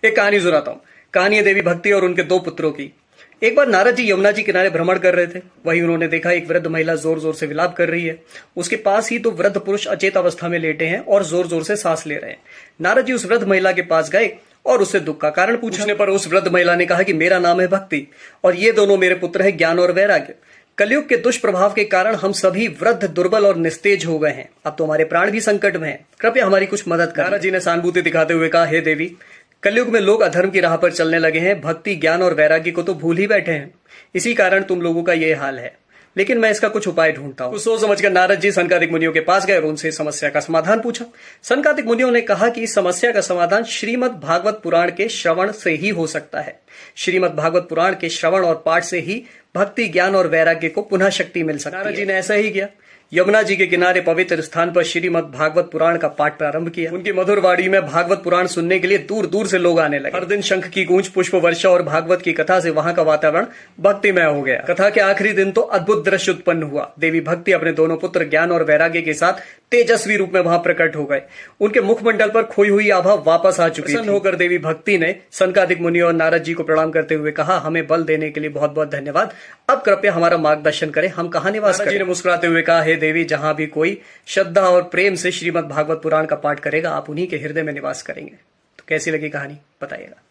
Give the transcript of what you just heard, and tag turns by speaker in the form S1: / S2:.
S1: एक कहानी सुनाता हूँ। कहानी है देवी भक्ति और उनके दो पुत्रों की। एक बार नारद जी यमुना जी किनारे भ्रमण कर रहे थे। वहीं उन्होंने देखा एक वृद्ध महिला जोर जोर से विलाप कर रही है। उसके पास ही दो वृद्ध पुरुष अचेत अवस्था में लेटे हैं और जोर जोर से सांस ले रहे हैं। नारद जी उस वृद्ध महिला के पास गए और उससे दुख का कारण पूछने पर उस वृद्ध महिला ने कहा कि मेरा नाम है भक्ति और ये दोनों मेरे पुत्र हैं ज्ञान और वैराग्य। कलयुग के दुष्प्रभाव के कारण हम सभी वृद्ध, दुर्बल और निस्तेज हो गए हैं। अब तो हमारे प्राण भी संकट में हैं। कृपया हमारी कुछ मदद करें। नारद जी ने सहानुभूति दिखाते हुए कहा, हे देवी, कलयुग में लोग अधर्म की राह पर चलने लगे हैं। भक्ति, ज्ञान और वैराग्य को तो भूल ही बैठे हैं। इसी कारण तुम लोगों का ये हाल है। लेकिन मैं इसका कुछ उपाय ढूंढता हूँ। सोच समझकर नारद जी सनकादिक मुनियों के पास गए और उनसे समस्या का समाधान पूछा। सनकादिक मुनियों ने कहा कि इस समस्या का समाधान श्रीमद् भागवत पुराण के श्रवण से ही हो सकता है। श्रीमद् भागवत पुराण के श्रवण और पाठ से ही भक्ति, ज्ञान और वैराग्य को पुनः शक्ति मिल सकती है। नारद जी ने ऐसा ही किया। यमुना जी के किनारे पवित्र स्थान पर श्रीमद् भागवत पुराण का पाठ प्रारंभ किया। उनकी मधुर वाणी में भागवत पुराण सुनने के लिए दूर दूर से लोग आने लगे। हर दिन शंख की गूंज, पुष्प वर्षा और भागवत की कथा से वहां का वातावरण भक्तिमय हो गया। कथा के आखिरी दिन तो अद्भुत दृश्य उत्पन्न हुआ। देवी भक्ति अपने दोनों पुत्र ज्ञान और वैराग्य के साथ तेजस्वी रूप में वहां प्रकट हो गए। उनके मुखमंडल पर खोई हुई आभा वापस आ चुकी थी। होकर देवी भक्ति ने सनकादिक मुनि और नारद जी को प्रणाम करते हुए कहा, हमें बल देने के लिए बहुत बहुत धन्यवाद। अब कृपया हमारा मार्गदर्शन करें, हम कहाँ निवास करें? जी ने मुस्कुराते हुए कहा, हे देवी, जहां भी कोई श्रद्धा और प्रेम से श्रीमद् भागवत पुराण का पाठ करेगा, आप उन्हीं के हृदय में निवास करेंगे। तो कैसी लगी कहानी बताइएगा।